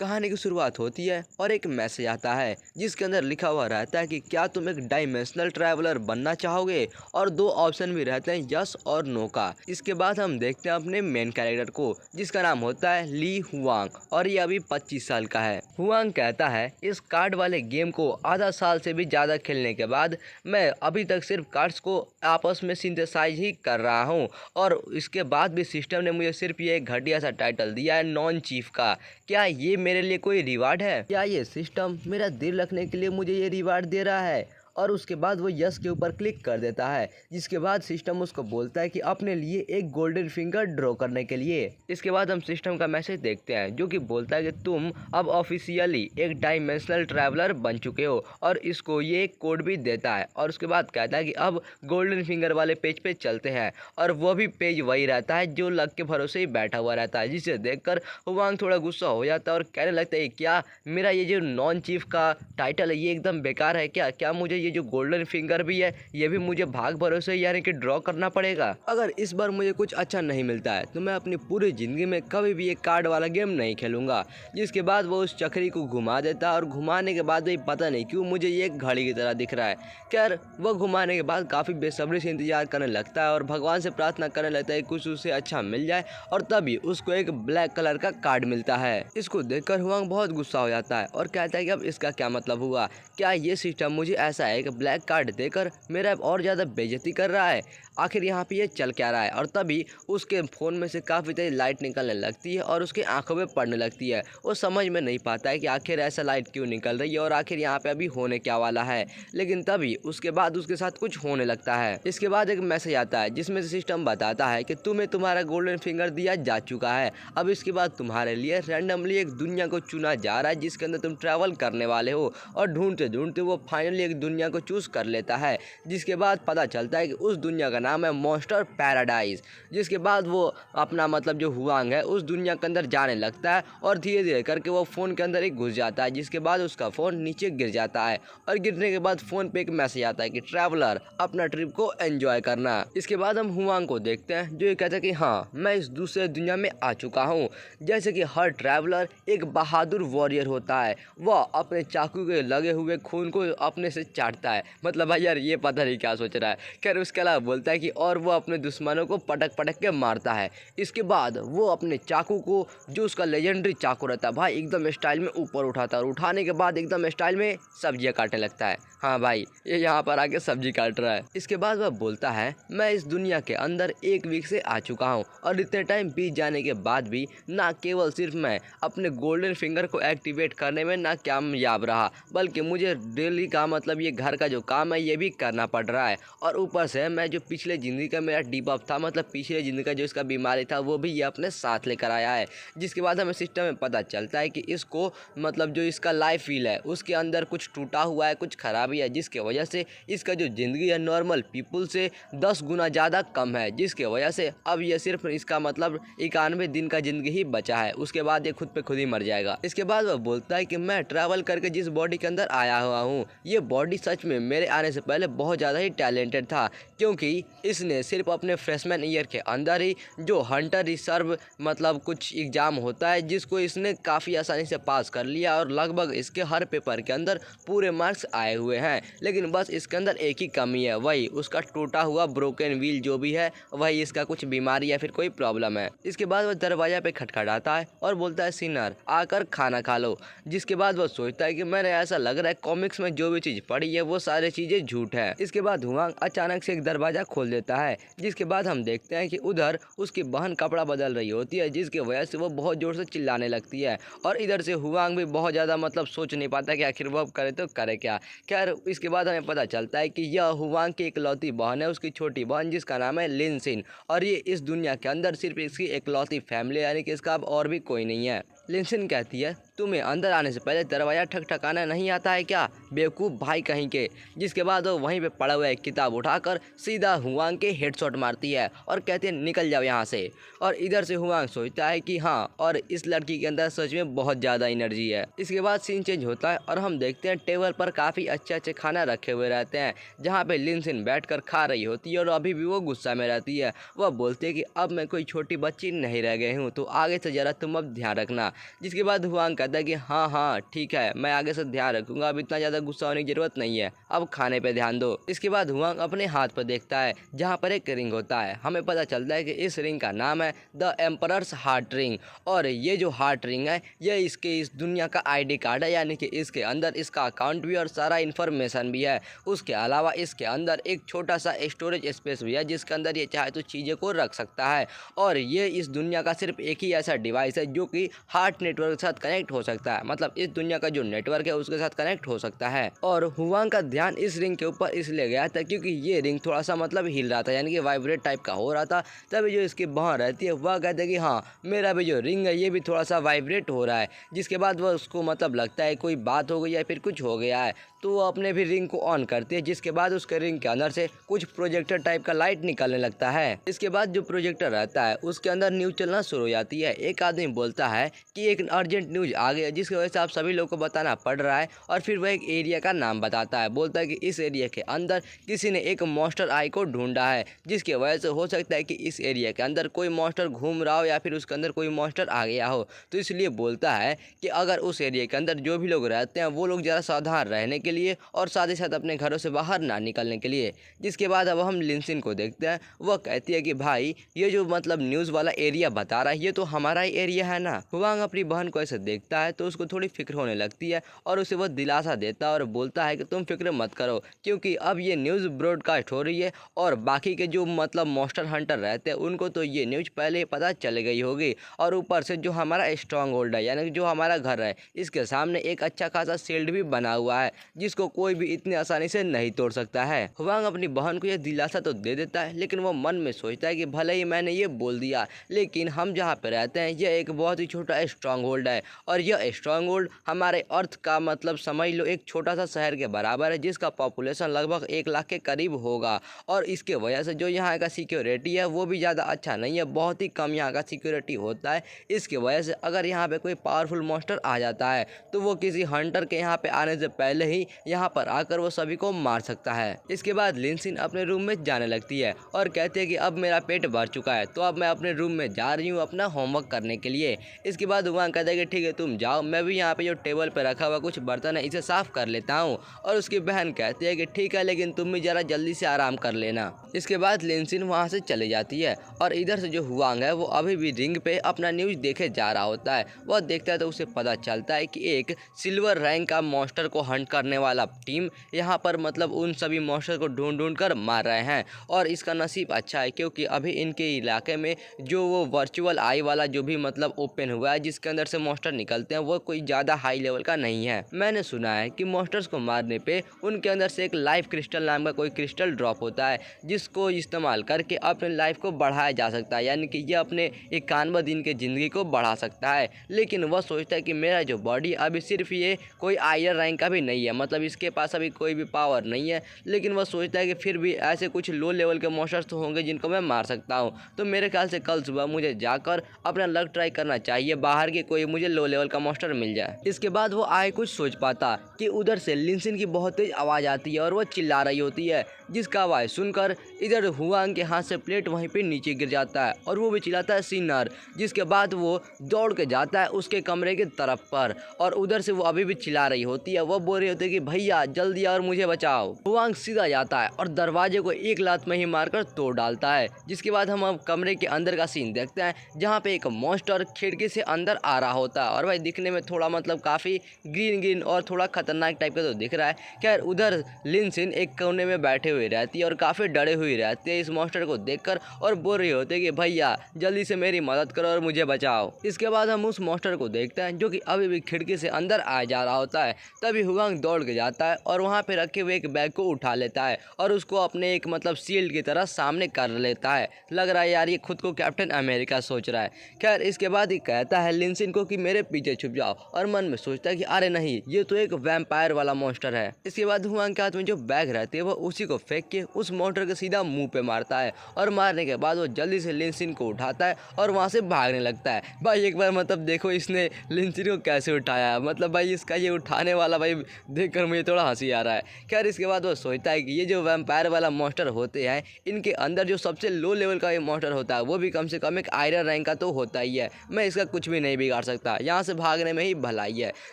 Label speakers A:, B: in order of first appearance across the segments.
A: कहानी की शुरुआत होती है और एक मैसेज आता है जिसके अंदर लिखा हुआ रहता है कि क्या तुम एक डायमेंशनल ट्रैवलर बनना चाहोगे, और दो ऑप्शन भी रहते हैं, यस और नो का। इसके बाद हम देखते हैं अपने मेन कैरेक्टर को जिसका नाम होता है ली हुआंग, और ये अभी 25 साल का है। हुआंग कहता है इस कार्ड वाले गेम को आधा साल से भी ज़्यादा खेलने के बाद मैं अभी तक सिर्फ कार्ड्स को आपस में सिंथेसाइज ही कर रहा हूँ, और इसके बाद भी सिस्टम ने मुझे सिर्फ ये एक घटिया सा टाइटल दिया है नॉन चीफ का। क्या ये मेरे लिए कोई रिवार्ड है? क्या ये सिस्टम मेरा दिल रखने के लिए मुझे ये रिवार्ड दे रहा है? और उसके बाद वो यस के ऊपर क्लिक कर देता है, जिसके बाद सिस्टम उसको बोलता है कि अपने लिए एक गोल्डन फिंगर ड्रॉ करने के लिए। इसके बाद हम सिस्टम का मैसेज देखते हैं जो कि बोलता है कि तुम अब ऑफिशियली एक डायमेंशनल ट्रैवलर बन चुके हो, और इसको ये एक कोड भी देता है। और उसके बाद कहता है कि अब गोल्डन फिंगर वाले पेज पे चलते हैं, और वो भी पेज वही रहता है जो लक के भरोसे ही बैठा हुआ रहता है, जिसे देखकर हुआंग थोड़ा गुस्सा हो जाता है और कहने लगता है क्या मेरा ये जो नॉन चीफ का टाइटल है ये एकदम बेकार है क्या? क्या मुझे ये जो गोल्डन फिंगर भी है ये भी मुझे भाग भरोसे यानी कि ड्रॉ करना पड़ेगा? अगर इस बार मुझे कुछ अच्छा नहीं मिलता है तो मैं अपनी पूरी जिंदगी में कभी भी एक कार्ड वाला गेम नहीं खेलूंगा। जिसके बाद वो उस चक्री को घुमा देता है, और घुमाने के बाद भी पता नहीं क्यों मुझे ये एक घड़ी की तरह दिख रहा है। खैर वो घुमाने के बाद काफ़ी बेसब्री से इंतजार करने लगता है और भगवान से प्रार्थना करने लगता है कुछ उसे अच्छा मिल जाए, और तभी उसको एक ब्लैक कलर का कार्ड मिलता है। इसको देखकर हुआंग बहुत गुस्सा हो जाता है और कहता है कि अब इसका क्या मतलब हुआ? क्या ये सिस्टम मुझे ऐसा है कि ब्लैक कार्ड देकर मेरा और ज़्यादा बेइज्जती कर रहा है? आखिर यहाँ पे ये चल क्या रहा है? और तभी उसके फ़ोन में से काफ़ी तेज लाइट निकलने लगती है और उसकी आंखों में पड़ने लगती है। वो समझ में नहीं पाता है कि आखिर ऐसा लाइट क्यों निकल रही है और आखिर यहाँ पे अभी होने क्या वाला है। लेकिन तभी उसके बाद उसके साथ कुछ होने लगता है। इसके बाद एक मैसेज आता है जिसमें से सिस्टम बताता है कि तुम्हें तुम्हारा गोल्डन फिंगर दिया जा चुका है। अब इसके बाद तुम्हारे लिए रैंडमली एक दुनिया को चुना जा रहा है जिसके अंदर तुम ट्रैवल करने वाले हो, और ढूंढते ढूंढते वो फाइनली एक दुनिया को चूज कर लेता है। जिसके बाद पता चलता है कि उस दुनिया का नाम है मॉन्स्टर पैराडाइज। जिसके बाद वो अपना मतलब जो हुआंग है उस दुनिया के अंदर जाने लगता है, और धीरे धीरे करके वो फ़ोन के अंदर ही घुस जाता है। जिसके बाद उसका फ़ोन नीचे गिर जाता है, और गिरने के बाद फ़ोन पे एक मैसेज आता है कि ट्रैवलर अपना ट्रिप को एंजॉय करना। इसके बाद हम हुआंग को देखते हैं जो ये कहता है कि हाँ मैं इस दूसरे दुनिया में आ चुका हूँ। जैसे कि हर ट्रैवलर एक बहादुर वॉरियर होता है, वह अपने चाकू के लगे हुए खून को अपने से चाटता है। मतलब भाई यार ये पता नहीं क्या सोच रहा है। खैर उसके अलावा बोलता है कि और वो अपने दुश्मनों को पटक पटक के मारता है। इसके बाद वो अपने चाकू को, जो उसका लेजेंडरी चाकू रहता है भाई, एकदम स्टाइल में ऊपर उठाता है, और उठाने के बाद एकदम स्टाइल में सब्जियां काटने लगता है। हाँ भाई ये यहाँ पर आके सब्जी काट रहा है। इसके बाद वह बोलता है मैं इस दुनिया के अंदर 1 वीक से आ चुका हूँ, और इतने टाइम बीत जाने के बाद भी ना केवल सिर्फ मैं अपने गोल्डन फिंगर को एक्टिवेट करने में ना कामयाब रहा, बल्कि मुझे डेली का मतलब ये घर का जो काम है ये भी करना पड़ रहा है। और ऊपर से मैं जो पिछले ज़िंदगी का मेरा डिबफ था, मतलब पिछले ज़िंदगी का जो इसका बीमारी था, वो भी ये अपने साथ लेकर आया है। जिसके बाद हमें सिस्टम में पता चलता है कि इसको मतलब जो इसका लाइफ फील है उसके अंदर कुछ टूटा हुआ है, कुछ खराबी है, जिसकी वजह से इसका जो ज़िंदगी है नॉर्मल पीपल से 10 गुना ज़्यादा कम है। जिसके वजह से अब ये सिर्फ इसका मतलब 91 दिन का ज़िंदगी ही बचा है, उसके बाद ये खुद पे खुद ही मर जाएगा। इसके बाद वह बोलता है कि मैं ट्रैवल करके जिस बॉडी के अंदर आया हुआ हूँ, ये बॉडी सच में मेरे आने से पहले बहुत ज़्यादा ही टैलेंटेड था, क्योंकि इसने सिर्फ अपने फ्रेशमैन ईयर के अंदर ही जो हंटर रिजर्व मतलब कुछ एग्ज़ाम होता है जिसको इसने काफ़ी आसानी से पास कर लिया, और लगभग इसके हर पेपर के अंदर पूरे मार्क्स आए हुए हैं। लेकिन बस इसके अंदर एक ही कमी है, वही उसका टूटा हुआ ब्रोकन व्हील जो भी है, वही इसका कुछ बीमारी या फिर कोई प्रॉब्लम है। इसके बाद वह दरवाजा पे खटखटाता है और बोलता है सिनर आकर खाना खा लो। जिसके बाद वह सोचता है कि मैंने ऐसा लग रहा है कॉमिक्स में जो भी चीज़ पढ़ी है वो सारी चीज़ें झूठ है। इसके बाद हुआंग अचानक से एक दरवाज़ा खोल देता है, जिसके बाद हम देखते हैं कि उधर उसकी बहन कपड़ा बदल रही होती है, जिसकी वजह से वो बहुत ज़ोर से चिल्लाने लगती है। और इधर से हुआंग भी बहुत ज़्यादा मतलब सोच नहीं पाता कि आखिर वो अब करे तो करे क्या। खैर इसके बाद हमें पता चलता है कि यह हुआंग की इकलौती बहन है, उसकी छोटी बहन जिसका नाम है लिनसिन, और ये इस दुनिया के अंदर सिर्फ इसकी इकलौती फैमिली, यानी कि इसका अब और भी कोई नहीं है। लिनसिन कहती है तुम्हें अंदर आने से पहले दरवाज़ा ठकठकाना नहीं आता है क्या, बेवकूफ़ भाई कहीं के। जिसके बाद वो वहीं पे पड़ा हुआ एक किताब उठाकर सीधा हुआंग के हेडशॉट मारती है और कहती है निकल जाओ यहाँ से। और इधर से हुआंग सोचता है कि हाँ, और इस लड़की के अंदर सच में बहुत ज़्यादा एनर्जी है। इसके बाद सीन चेंज होता है और हम देखते हैं टेबल पर काफ़ी अच्छे अच्छे खाना रखे हुए रहते हैं, जहाँ पे लिनसिन बैठकर खा रही होती है और अभी भी वो गुस्सा में रहती है। वह बोलती है कि अब मैं कोई छोटी बच्ची नहीं रह गई हूँ, तो आगे से ज़रा तुम अब ध्यान रखना। जिसके बाद हुआंग कहता कहता है कि हाँ हाँ ठीक है, मैं आगे से ध्यान रखूंगा, अब इतना ज़्यादा गुस्सा होने की जरूरत नहीं है, अब खाने पे ध्यान दो। इसके बाद हुआंग अपने हाथ पर देखता है जहाँ पर एक रिंग होता है। हमें पता चलता है कि इस रिंग का नाम है द एम्परर्स हार्ट रिंग, और ये जो हार्ट रिंग है ये इसके इस दुनिया का ID कार्ड है, यानी कि इसके अंदर इसका अकाउंट भी और सारा इन्फॉर्मेशन भी है। उसके अलावा इसके अंदर एक छोटा सा स्टोरेज स्पेस भी है जिसके अंदर ये चाहे तो चीज़ें को रख सकता है, और ये इस दुनिया का सिर्फ एक ही ऐसा डिवाइस है जो कि हार्ट नेटवर्क के साथ कनेक्ट हो सकता है, मतलब इस दुनिया का जो नेटवर्क है उसके साथ कनेक्ट हो सकता है। और हुआंग का ध्यान इस रिंग के ऊपर इसलिए गया था क्योंकि ये रिंग थोड़ा सा मतलब हिल रहा था, यानी कि वाइब्रेट टाइप का हो रहा था। तभी जो इसकी बहन रहती है वह कहते हैं कि हाँ मेरा भी जो रिंग है ये भी थोड़ा सा वाइब्रेट हो रहा है। जिसके बाद वह उसको मतलब लगता है कोई बात हो गई या फिर कुछ हो गया है, तो वो अपने भी रिंग को ऑन करती है, जिसके बाद उसके रिंग के अंदर से कुछ प्रोजेक्टर टाइप का लाइट निकलने लगता है। इसके बाद जो प्रोजेक्टर रहता है उसके अंदर न्यूज चलना शुरू हो जाती है। एक आदमी बोलता है कि एक अर्जेंट न्यूज आ गई है जिसकी वजह से आप सभी लोगों को बताना पड़ रहा है, और फिर वह एक एरिया का नाम बताता है। बोलता है कि इस एरिया के अंदर किसी ने एक मॉन्स्टर आई को ढूंढा है, जिसकी वजह से हो सकता है कि इस एरिया के अंदर कोई मॉन्स्टर घूम रहा हो या फिर उसके अंदर कोई मॉन्स्टर आ गया हो। तो इसलिए बोलता है कि अगर उस एरिया के अंदर जो भी लोग रहते हैं वो लोग ज़रा सावधान रहने के लिए और साथ ही साथ अपने घरों से बाहर ना निकलने के लिए। जिसके बाद अब हम लिनसिन को देखते हैं। वह कहती है कि भाई ये जो मतलब न्यूज़ वाला एरिया बता रहा है ये तो हमारा ही एरिया है ना। हुआंग अपनी बहन को ऐसे देखता है तो उसको थोड़ी फिक्र होने लगती है, और उसे वह दिलासा देता है और बोलता है कि तुम फिक्र मत करो, क्योंकि अब ये न्यूज़ ब्रॉडकास्ट हो रही है और बाकी के जो मतलब मॉन्स्टर हंटर रहते हैं उनको तो ये न्यूज़ पहले ही पता चल गई होगी। और ऊपर से जो हमारा स्ट्रॉन्ग होल्ड है, यानी कि जो हमारा घर है, इसके सामने एक अच्छा खासा शील्ड भी बना हुआ है जिसको कोई भी इतनी आसानी से नहीं तोड़ सकता है। हुआंग अपनी बहन को यह दिलासा तो दे देता है, लेकिन वो मन में सोचता है कि भले ही मैंने ये बोल दिया, लेकिन हम जहाँ पे रहते हैं यह एक बहुत ही छोटा स्ट्रॉन्ग होल्ड है, और यह स्ट्रॉन्ग होल्ड हमारे अर्थ का मतलब समझ लो एक छोटा सा शहर के बराबर है जिसका पॉपुलेशन लगभग 1 लाख के करीब होगा। और इसके वजह से जो यहाँ का सिक्योरिटी है वो भी ज़्यादा अच्छा नहीं है, बहुत ही कम यहाँ का सिक्योरिटी होता है। इसकी वजह से अगर यहाँ पे कोई पावरफुल मॉन्स्टर आ जाता है तो वो किसी हंटर के यहाँ पे आने से पहले ही यहाँ पर आकर वो सभी को मार सकता है। इसके बाद लिनसिन अपने रूम में जाने लगती है और कहती है कि अब मेरा पेट भर चुका है तो अब मैं अपने रूम में जा रही हूँ अपना होमवर्क करने के लिए। इसके बाद हुआंग कहता है कि ठीक है तुम जाओ, मैं भी यहाँ पे जो टेबल पे रखा हुआ कुछ बर्तन है इसे साफ कर लेता हूँ। और उसकी बहन कहती है कि ठीक है लेकिन तुम भी ज़रा जल्दी से आराम कर लेना। इसके बाद लिनसिन वहाँ से चली जाती है, और इधर से जो हुआंग है वो अभी भी रिंग पे अपना न्यूज़ देखे जा रहा होता है। वह देखता है तो उसे पता चलता है कि एक सिल्वर रैंक का मॉन्स्टर को हंट करने वाला टीम यहाँ पर मतलब उन सभी मॉन्स्टर को ढूंढ ढूंढ कर मार रहे हैं। और इसका नसीब अच्छा है क्योंकि अभी इनके इलाके में जो वो वर्चुअल आई वाला जो भी मतलब ओपन हुआ है जिसके अंदर से मॉन्स्टर निकलते हैं वो कोई ज़्यादा हाई लेवल का नहीं है। मैंने सुना है कि मॉन्स्टर्स को मारने पे उनके अंदर से एक लाइफ क्रिस्टल नाम का कोई क्रिस्टल ड्रॉप होता है जिसको इस्तेमाल करके अपने लाइफ को बढ़ाया जा सकता है, यानी कि ये अपने 91 दिन की ज़िंदगी को बढ़ा सकता है। लेकिन वह सोचता है कि मेरा जो बॉडी अभी सिर्फ ये कोई हायर रैंक का भी नहीं है, मतलब इसके पास अभी कोई भी पावर नहीं है, लेकिन वह सोचता है कि फिर भी ऐसे कुछ लो लेवल के मॉन्स्टर्स तो होंगे जिनको मैं मार सकता हूँ। तो मेरे ख्याल से कल सुबह मुझे जाकर अपना लक ट्राई करना चाहिए, बाहर के कोई मुझे लो लेवल का मॉन्स्टर मिल जाए। इसके बाद वो आए कुछ सोच पाता कि उधर से लिनसिन की बहुत तेज आवाज़ आती है और वह चिल्ला रही होती है, जिसका आवाज़ सुनकर इधर हुआंग के हाथ से प्लेट वहीं पे नीचे गिर जाता है और वो भी चिल्लाता है सिनर। जिसके बाद वो दौड़ के जाता है उसके कमरे की तरफ पर, और उधर से वो अभी भी चिल्ला रही होती है। वो बोल रही होती है कि भैया जल्दी और मुझे बचाओ। हुआंग सीधा जाता है और दरवाजे को एक लात में ही मारकर तोड़ डालता है। जिसके बाद हम अब कमरे के अंदर का सीन देखते हैं जहाँ पे एक मॉन्स्टर खिड़की से अंदर आ रहा होता है, और भाई दिखने में थोड़ा मतलब काफ़ी ग्रीन ग्रीन और थोड़ा खतरनाक टाइप का तो दिख रहा है। खैर उधर लिनसिन एक कोने में बैठे हुए रहती है और काफ़ी डरे हुए रहते हैं इस मॉन्स्टर को देखकर, और बोल रही होती है कि भैया जल्दी से मेरी मदद करो और मुझे बचाओ। इसके बाद हम उस मॉन्स्टर को देखते हैं जो कि अभी भी खिड़की से अंदर आ जा रहा होता है। तभी हुआंग दौड़ के जाता है और वहाँ पे रखे हुए एक बैग को उठा लेता है और उसको अपने एक मतलब शील्ड की तरह सामने कर लेता है। लग रहा है यार ये खुद को कैप्टन अमेरिका सोच रहा है। खैर इसके बाद ये कहता है लिनसिन को कि मेरे पीछे छुप जाओ, और मन में सोचता है कि अरे नहीं ये तो एक वैम्पायर वाला मॉन्स्टर है। इसके बाद हुआंग के हाथ में जो बैग रहती है वो उसी को फेंक के उस मॉन्स्टर के सीधा सीधा मुंह पे मारता है और मारने के बाद वो जल्दी से लिनसिन को उठाता है और वहाँ से भागने लगता है। भाई एक बार मतलब देखो इसने लिनसिन को कैसे उठाया, मतलब भाई इसका ये उठाने वाला भाई देखकर मुझे थोड़ा हंसी आ रहा है। खैर इसके बाद वो सोचता है कि ये जो वैम्पायर वाला मॉन्स्टर होते हैं इनके अंदर जो सबसे लो लेवल का ये मॉन्स्टर होता है वो भी कम से कम एक आयरन रैंक का तो होता ही है, मैं इसका कुछ भी नहीं बिगाड़ सकता, यहाँ से भागने में ही भलाई है।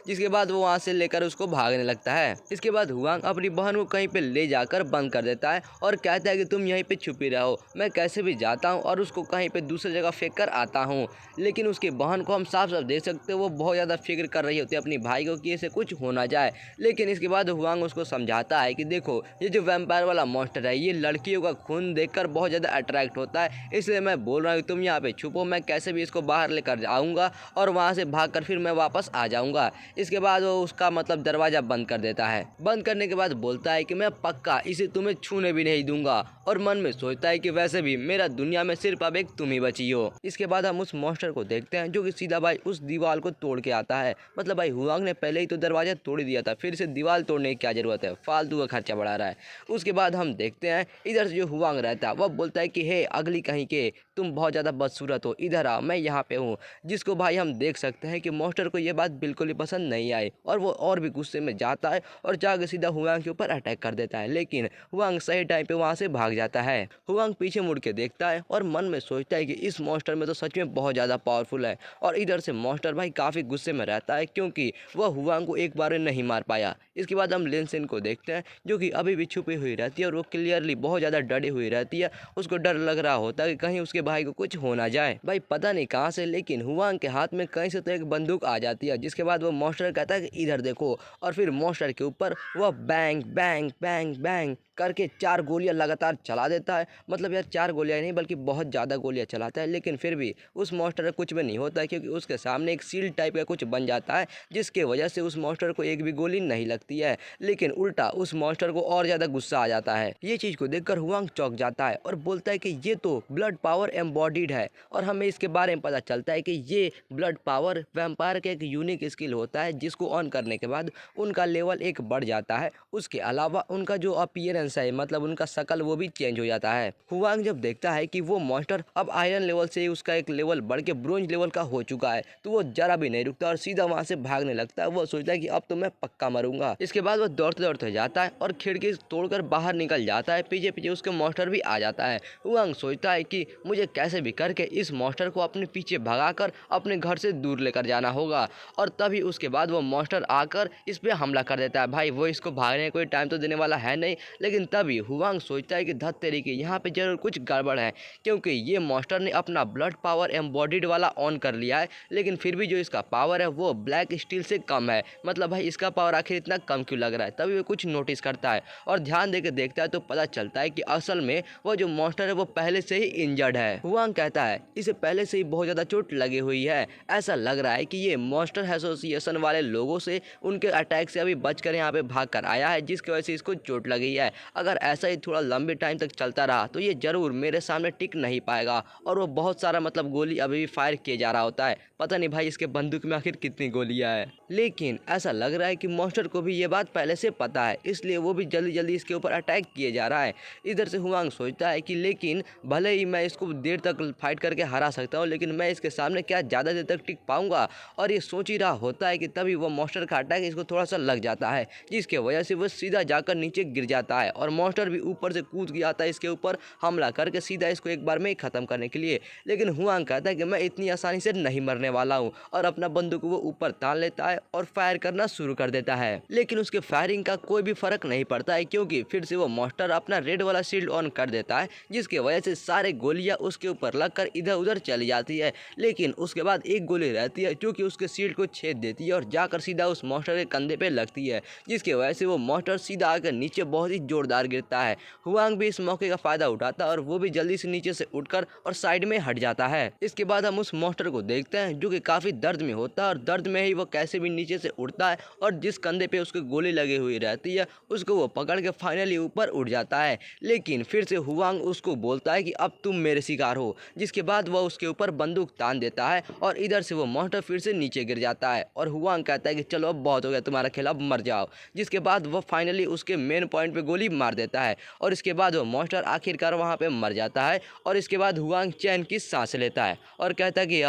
A: जिसके बाद वो वहाँ से लेकर उसको भागने लगता है। इसके बाद हुआंग अपनी बहन को कहीं पे ले जाकर बंद कर देता है और कहता है कि तुम यहीं पे छुपी रहो, मैं कैसे भी जाता हूँ और उसको कहीं पे दूसरी जगह फेंक कर आता हूँ। लेकिन उसकी बहन को हम साफ साफ देख सकते हैं वो बहुत ज़्यादा फिक्र कर रही होती है अपनी भाई को कि इसे कुछ हो ना जाए। लेकिन इसके बाद हुआंग उसको समझाता है कि देखो ये जो वैम्पायर वाला मॉन्स्टर है ये लड़कियों का खून देखकर बहुत ज़्यादा अट्रैक्ट होता है, इसलिए मैं बोल रहा हूँ तुम यहाँ पे छुपो, मैं कैसे भी इसको बाहर लेकर आऊँगा और वहाँ से भागकर फिर मैं वापस आ जाऊँगा। इसके बाद वो उसका मतलब दरवाज़ा बंद कर देता है। बंद करने के बाद बोलता है कि मैं पक्का इसे तुम्हें छूने भी नहीं दूंगा, और मन में सोचता है कि वैसे भी मेरा दुनिया में सिर्फ अब एक तुम ही बची हो। इसके बाद हम उस मॉन्स्टर को देखते हैं जो कि सीधा भाई उस दीवार को तोड़ के आता है। मतलब भाई हुआंग ने पहले ही तो दरवाजा तोड़ दिया था, फिर से दीवार तोड़ने की क्या जरूरत है, फालतू का खर्चा बढ़ा रहा है। उसके बाद हम देखते हैं इधर से जो हुआंग रहता है वह बोलता है कि हे अगली कहीं के, तुम बहुत ज़्यादा बदसूरत हो, इधर आ, मैं यहाँ पे हूँ। जिसको भाई हम देख सकते हैं कि मॉन्स्टर को ये बात बिल्कुल ही पसंद नहीं आई और वो और भी गुस्से में जाता है और जाकर सीधा हुआंग के ऊपर अटैक कर देता है। लेकिन हुआंग सही टाइम पे वहाँ से भाग जाता है। हुआंग पीछे मुड़ के देखता है और मन में सोचता है कि इस मॉन्स्टर में तो सच में बहुत ज़्यादा पावरफुल है। और इधर से मॉन्स्टर भाई काफ़ी गुस्से में रहता है क्योंकि वह हुआंग को एक बार नहीं मार पाया। इसके बाद हम लिनसिन को देखते हैं जो कि अभी भी छुपी हुई रहती है और वो क्लियरली बहुत ज़्यादा डरी हुई रहती है। उसको डर लग रहा होता है कि कहीं उसके भाई को कुछ हो ना जाए। भाई पता नहीं कहाँ से लेकिन हुआंग के हाथ में कहीं से तो एक बंदूक आ जाती है। जिसके बाद वो मॉन्स्टर कहता है कि इधर देखो, और फिर मॉन्स्टर के ऊपर वह बैंग बैंग बैंग बैंग करके 4 गोलियां लगातार चला देता है। मतलब यार 4 गोलियां नहीं बल्कि बहुत ज़्यादा गोलियां चलाता है, लेकिन फिर भी उस मॉन्स्टर का कुछ भी नहीं होता है क्योंकि उसके सामने एक सील टाइप का कुछ बन जाता है जिसके वजह से उस मॉन्स्टर को एक भी गोली नहीं लगती है। लेकिन उल्टा उस मॉन्स्टर को और ज़्यादा गुस्सा आ जाता है। ये चीज़ को देखकर हुआंग चौंक जाता है और बोलता है कि ये तो ब्लड पावर एम्बॉडीड है। और हमें इसके बारे में पता चलता है कि ये ब्लड पावर वैम्पायर का एक यूनिक स्किल होता है जिसको ऑन करने के बाद उनका लेवल एक बढ़ जाता है। उसके अलावा उनका जो अपीयरेंस है मतलब उनका शकल वो भी चेंज हो जाता है। हुआंग जब देखता है कि वो मॉन्स्टर अब आयरन लेवल से उसका एक लेवल बढ़ के ब्रोंज लेवल का हो चुका है तो वो जरा भी नहीं रुकता और सीधा वहां से भागने लगता है। वो सोचता है कि अब तो मैं पक्का मरूंगा। इसके बाद वो दौड़ते दौड़ते जाता है और खिड़की तोड़कर बाहर निकल जाता है। पीछे पीछे उसके मॉन्स्टर भी आ जाता है। हुआंग सोचता है कि मुझे कैसे भी करके इस मॉन्स्टर को अपने पीछे भगाकर अपने घर से दूर लेकर जाना होगा। और तभी उसके बाद वो मॉन्स्टर आकर इस पे हमला कर देता है। भाई वो इसको भागने का कोई टाइम तो देने वाला है नहीं, लेकिन तभी हुआंग सोचता है कि धत तेरी की यहाँ पे जरूर कुछ गड़बड़ है क्योंकि ये मॉन्स्टर ने अपना ब्लड पावर एम्बॉडीड वाला ऑन कर लिया है, लेकिन फिर भी जो इसका पावर है वो ब्लैक स्टील से कम है। मतलब भाई इसका पावर आखिर इतना कम क्यों लग रहा है। तभी वो कुछ नोटिस करता है और ध्यान देकर देखता है तो पता चलता है कि असल में वो जो मॉन्स्टर है वो पहले से ही इंजर्ड है। हुआंग कहता है इसे पहले से ही बहुत ज़्यादा चोट लगी हुई है, ऐसा लग रहा है कि ये मॉन्स्टर एसोसिएशन वाले लोगों से उनके अटैक से अभी बचकर यहाँ पे भाग कर आया है जिसकी वजह से इसको चोट लगी है। अगर ऐसा ही थोड़ा लंबे टाइम तक चलता रहा तो ये जरूर मेरे सामने टिक नहीं पाएगा। और वो बहुत सारा मतलब गोली अभी भी फायर किए जा रहा होता है। पता नहीं भाई इसके बंदूक में आखिर कितनी गोलियां हैं, लेकिन ऐसा लग रहा है कि मॉन्स्टर को भी ये बात पहले से पता है, इसलिए वो भी जल्दी जल्दी इसके ऊपर अटैक किए जा रहा है। इधर से हुआंग सोचता है कि लेकिन भले ही मैं इसको देर तक फाइट करके हरा सकता हूँ, लेकिन मैं इसके सामने क्या ज़्यादा देर तक टिक पाऊंगा। और ये सोच ही रहा होता है कि तभी वो मॉन्स्टर का अटैक इसको थोड़ा सा लग जाता है जिसकी वजह से वो सीधा जाकर नीचे गिर जाता है और मॉन्स्टर भी ऊपर से कूद गया था इसके ऊपर हमला करके सीधा इसको एक बार में ही खत्म करने के लिए। लेकिन हुआंग कहता है कि मैं इतनी आसानी से नहीं मरने वाला हूँ और अपना बंदूक वो ऊपर तान लेता है और फायर करना शुरू कर देता है। लेकिन उसके फायरिंग का कोई भी फर्क नहीं पड़ता है क्योंकि फिर से वो मॉन्स्टर अपना रेड वाला शील्ड ऑन कर देता है जिसकी वजह से सारे गोलियां उसके ऊपर लगकर इधर उधर चली जाती है। लेकिन उसके बाद एक गोली रहती है जो कि उसके शील्ड को छेद देती है और जाकर सीधा उस मॉन्स्टर के कंधे पे लगती है जिसकी वजह से वो मॉन्स्टर सीधा आकर नीचे बहुत ही जोरदार गिरता है। हुआंग भी इस मौके का फायदा उठाता है और वो भी जल्दी से नीचे से उठकर और साइड में हट जाता है। इसके बाद हम उस मॉन्स्टर को देखते हैं जो कि काफी दर्द में होता है और दर्द में ही वो कैसे भी नीचे से उठता है और जिस कंधे पे उसके गोली लगी हुई रहती है उसको वो पकड़ के फाइनली ऊपर उठ जाता है। लेकिन फिर से हुआंग उसको बोलता है कि अब तुम मेरे शिकार हो, जिसके बाद वह उसके ऊपर बंदूक तान देता है और इधर से वो मॉन्स्टर फिर से नीचे गिर जाता है और हुआंग कहता है कि चलो अब बहुत हो गया तुम्हारा खेल, अब मर जाओ। जिसके बाद वह फाइनली उसके मेन पॉइंट पे गोली गोली मार देता है और इसके बाद वो मॉन्स्टर आखिरकार वहाँ पे मर जाता है। और इसके बाद हुआंग चैन की सांस लेता है और कहता है कि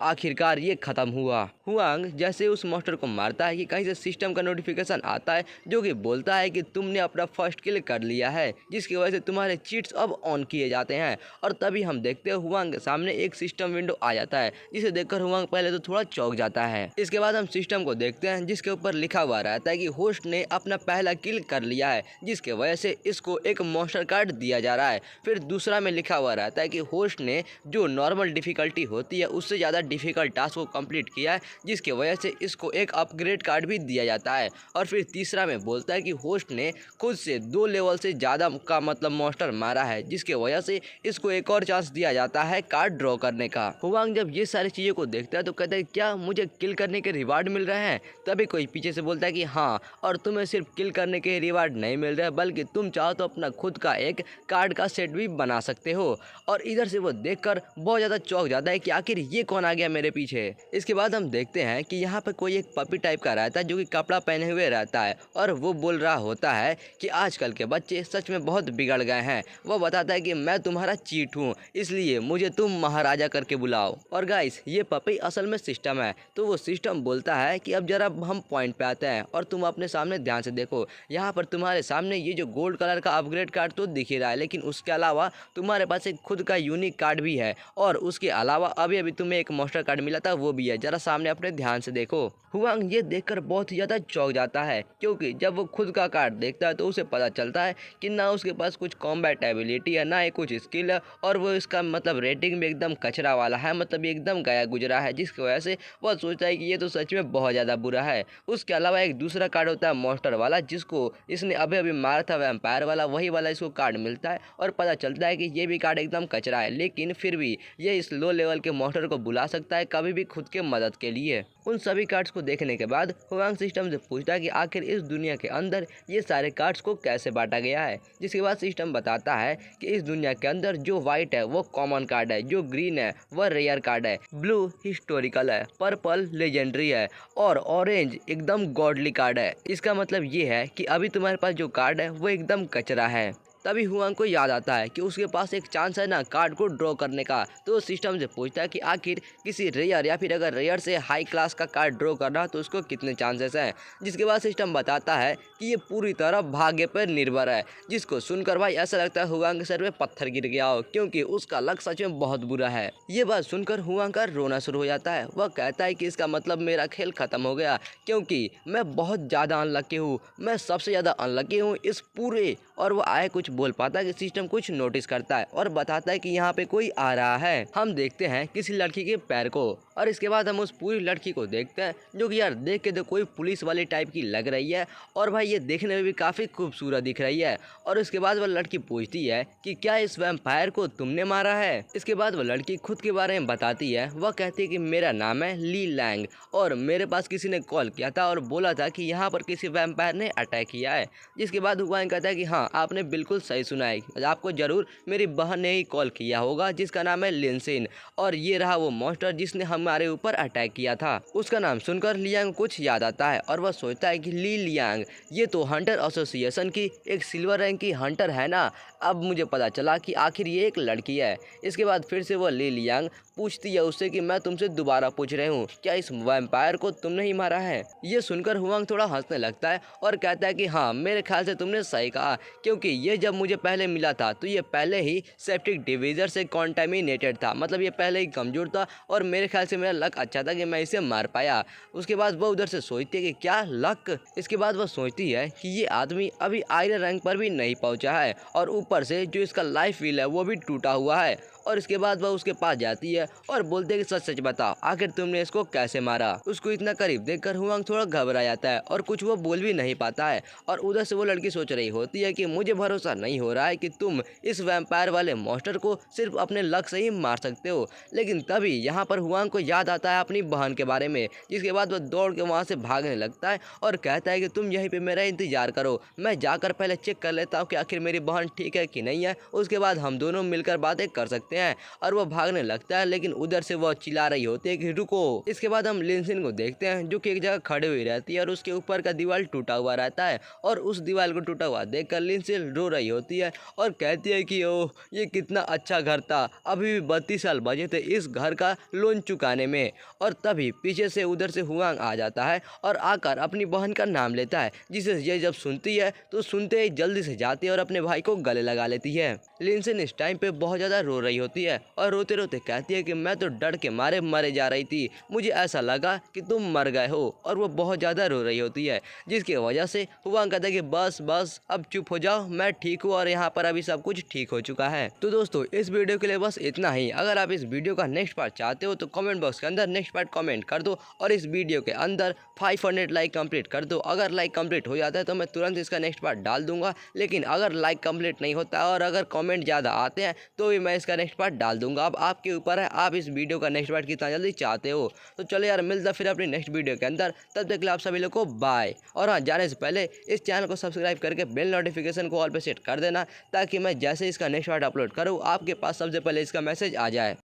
A: आखिरकार ये खत्म हुआ। हुआंग जैसे उस मॉन्स्टर को मारता है कि कहीं से सिस्टम का नोटिफिकेशन आता है जो कि बोलता है कि तुमने अपना फर्स्ट किल कर लिया है, जिसकी वजह से तुम्हारे चीट्स अब ऑन किए जाते हैं। और तभी हम देखते हैं हुआंग के सामने एक सिस्टम विंडो आ जाता है, जिसे देखकर हुआंग पहले तो थोड़ा चौंक जाता है। इसके बाद हम सिस्टम को देखते हैं जिसके ऊपर लिखा हुआ रहता है कि होस्ट ने अपना पहला किल कर लिया है, जिसके वजह से इसको एक मॉन्स्टर कार्ड दिया जा रहा है। फिर दूसरा में लिखा हुआ रहता है कि होस्ट ने जो नॉर्मल डिफिकल्टी होती है उससे ज़्यादा डिफिकल्ट टास्क को कंप्लीट किया है, जिसकी वजह से इसको एक अपग्रेड कार्ड भी दिया जाता है। और फिर तीसरा में बोलता है कि होस्ट ने खुद से 2 लेवल से ज़्यादा का मतलब मॉन्स्टर मारा है, जिसकी वजह से इसको एक और चांस दिया जाता है कार्ड ड्रॉ करने का। हुआंग जब ये सारी चीज़ों को देखता है तो कहता है क्या मुझे किल करने के रिवार्ड मिल रहे हैं? तभी कोई पीछे से बोलता है कि हाँ, और तुम्हें सिर्फ किल करने के रिवार्ड नहीं मिल रहे बल्कि तुम चाहो तो अपना खुद का एक कार्ड का सेट भी बना सकते हो। और इधर से वो देखकर बहुत ज़्यादा चौंक जाता है कि आखिर ये कौन आ गया मेरे पीछे। इसके बाद हम देखते हैं कि यहाँ पर कोई एक पपी टाइप का रहता है जो कि कपड़ा पहने हुए रहता है और वो बोल रहा होता है कि आजकल के बच्चे सच में बहुत बिगड़ गए हैं। वो बताता है कि मैं तुम्हारा चीट हूँ, इसलिए मुझे तुम महाराजा करके बुलाओ। और गाइस, ये पपी असल में सिस्टम है। तो वो सिस्टम बोलता है कि अब जरा हम पॉइंट पे आते हैं और तुम अपने सामने ध्यान से देखो। यहाँ पर तुम्हारे सामने ये जो गोल्ड कलर का अपग्रेड कार्ड तो दिख ही रहा है, लेकिन उसके अलावा तुम्हारे पास एक खुद का यूनिक कार्ड भी है और उसके अलावा अभी अभी तुम्हें एक मॉन्स्टर कार्ड मिला था वो भी है, जरा सामने अपने ध्यान से देखो। हुआंग ये देखकर बहुत ही ज़्यादा चौंक जाता है, क्योंकि जब वो खुद का कार्ड देखता है तो उसे पता चलता है कि ना उसके पास कुछ कॉम्बैट एबिलिटी है, ना ही कुछ स्किल है, और वो इसका मतलब रेटिंग भी एकदम कचरा वाला है, मतलब एकदम गया गुजरा है, जिसकी वजह से वह सोचता है कि ये तो सच में बहुत ज़्यादा बुरा है। उसके अलावा एक दूसरा कार्ड होता है मॉन्स्टर वाला, जिसको इसने अभी अभी मारा था वैम्पायर वाला, वही वाला इसको कार्ड मिलता है और पता चलता है कि ये भी कार्ड एकदम कचरा है, लेकिन फिर भी ये इस लो लेवल के मॉन्स्टर को बुला सकता है कभी भी खुद के मदद के लिए। उन सभी कार्ड्स को देखने के बाद हुआंग सिस्टम से पूछता है कि आखिर इस दुनिया के अंदर ये सारे कार्ड्स को कैसे बांटा गया है, जिसके बाद सिस्टम बताता है कि इस दुनिया के अंदर जो व्हाइट है वो कॉमन कार्ड है, जो ग्रीन है वह रेयर कार्ड है, ब्लू हिस्टोरिकल है, पर्पल लेजेंडरी है और ऑरेंज एकदम गॉडली कार्ड है। इसका मतलब ये है कि अभी तुम्हारे पास जो कार्ड है वो एकदम कचरा है। तभी हुआंग को याद आता है कि उसके पास एक चांस है ना कार्ड को ड्रॉ करने का। तो वो सिस्टम से पूछता है कि आखिर किसी रेयर या फिर अगर रेयर से हाई क्लास का कार्ड ड्रॉ करना तो उसको कितने चांसेस हैं, जिसके बाद सिस्टम बताता है कि ये पूरी तरह भाग्य पर निर्भर है। जिसको सुनकर भाई ऐसा लगता है हुआंग के सर पे पत्थर गिर गया हो, क्योंकि उसका लक सच में बहुत बुरा है। ये बात सुनकर हुआंग का रोना शुरू हो जाता है। वह कहता है कि इसका मतलब मेरा खेल खत्म हो गया, क्योंकि मैं बहुत ज़्यादा अनलकी हूँ, मैं सबसे ज़्यादा अनलकी हूँ इस पूरे। और वो आए कुछ बोल पाता है कि सिस्टम कुछ नोटिस करता है और बताता है कि यहाँ पे कोई आ रहा है। हम देखते हैं किसी लड़की के पैर को और इसके बाद हम उस पूरी लड़की को देखते हैं, जो कि यार देख के तो कोई पुलिस वाली टाइप की लग रही है और भाई ये देखने में भी काफ़ी खूबसूरत दिख रही है। और उसके बाद वह लड़की पूछती है कि क्या इस वैम्पायर को तुमने मारा है। इसके बाद वह लड़की खुद के बारे में बताती है। वह कहती है कि मेरा नाम है ली लैंग और मेरे पास किसी ने कॉल किया था और बोला था कि यहाँ पर किसी वैम्पायर ने अटैक किया है। जिसके बाद हुआंग कहता है कि हाँ, आपने बिल्कुल सही सुना है, आपको जरूर मेरी बहन ने ही कॉल किया होगा, जिसका नाम है लिनसिन, और ये रहा वो मॉन्स्टर जिसने हमारे ऊपर अटैक किया था। उसका नाम सुनकर लियांग कुछ याद आता है और वह सोचता है कि ली लियांग ये तो हंटर एसोसिएशन की एक सिल्वर रैंक की हंटर है ना। अब मुझे पता चला कि आखिर ये एक लड़की है। इसके बाद फिर से वो ली लियांग पूछती है उससे कि मैं तुमसे दोबारा पूछ रही हूँ, क्या इस वैम्पायर को तुमने ही मारा है। ये सुनकर हुआंग थोड़ा हंसने लगता है और कहता है कि हाँ, मेरे ख्याल से तुमने सही कहा, क्योंकि ये जब मुझे पहले मिला था तो ये पहले ही सेप्टिक डिवीजर से कॉन्टामिनेटेड था, मतलब ये पहले ही कमजोर था और मेरे ख्याल से मेरा लक अच्छा था कि मैं इसे मार पाया। उसके बाद वह उधर से सोचती है कि क्या लक। इसके बाद वह सोचती है कि ये आदमी अभी आयरन रैंक पर भी नहीं पहुंचा है और ऊपर से जो इसका लाइफ व्हील है वो भी टूटा हुआ है। और इसके बाद वह उसके पास जाती है और बोलते है कि सच सच बताओ, आखिर तुमने इसको कैसे मारा। उसको इतना करीब देखकर हुआंग थोड़ा घबरा जाता है और कुछ वो बोल भी नहीं पाता है। और उधर से वो लड़की सोच रही होती है कि मुझे भरोसा नहीं हो रहा है कि तुम इस वैम्पायर वाले मॉन्स्टर को सिर्फ अपने लक से ही मार सकते हो। लेकिन तभी यहाँ पर हुआंग को याद आता है अपनी बहन के बारे में, जिसके बाद वह दौड़ के वहाँ से भागने लगता है और कहता है कि तुम यहीं पे मेरा इंतजार करो, मैं जाकर पहले चेक कर लेता हूँ कि आखिर मेरी बहन ठीक है कि नहीं है, उसके बाद हम दोनों मिलकर बातें कर सकते हैं। हैं और वो भागने लगता है, लेकिन उधर से वो चिल्ला रही होती है कि रुको। इसके बाद हम लिनसिन को देखते हैं जो कि एक जगह खड़े हुई रहती है और उसके ऊपर का दीवार टूटा हुआ रहता है और उस दीवार को टूटा हुआ देखकर लिनसिन रो रही होती है और कहती है कि ओह ये कितना अच्छा घर था, अभी भी 32 साल बचे थे इस घर का लोन चुकाने में। और तभी पीछे से उधर से हुआंग आ जाता है और आकर अपनी बहन का नाम लेता है, जिसे ये जब सुनती है तो सुनते ही जल्दी से जाती है और अपने भाई को गले लगा लेती है। लिनसिन इस टाइम पे बहुत ज़्यादा रो रही होती है और रोते रोते कहती है कि मैं तो डर के मारे मरे जा रही थी, मुझे ऐसा लगा कि तुम मर गए हो। और वो बहुत ज़्यादा रो रही होती है, जिसकी वजह से हुआंग कहता है कि बस बस अब चुप हो जाओ, मैं ठीक हूँ और यहाँ पर अभी सब कुछ ठीक हो चुका है। तो दोस्तों इस वीडियो के लिए बस इतना ही। अगर आप इस वीडियो का नेक्स्ट पार्ट चाहते हो तो कमेंट बॉक्स के अंदर नेक्स्ट पार्ट कमेंट कर दो और इस वीडियो के अंदर 500 लाइक कंप्लीट कर दो। अगर लाइक कंप्लीट हो जाता है तो मैं तुरंत इसका नेक्स्ट पार्ट डाल दूंगा, लेकिन अगर लाइक कंप्लीट नहीं होता और अगर कमेंट ज़्यादा आते हैं तो भी मैं इसका नेक्स्ट पार्ट डाल दूंगा। अब आपके ऊपर है, आप इस वीडियो का नेक्स्ट पार्ट कितना जल्दी चाहते हो। तो चलो यार, मिलता फिर अपनी नेक्स्ट वीडियो के अंदर, तब तक के लिए आप सभी लोग को बाय। और हाँ, जाने से पहले इस चैनल को सब्सक्राइब करके बेल नोटिफिकेशन को ऑल पे सेट कर देना, ताकि मैं जैसे इसका नेक्स्ट पार्ट अपलोड करूँ आपके पास सबसे पहले इसका मैसेज आ जाए।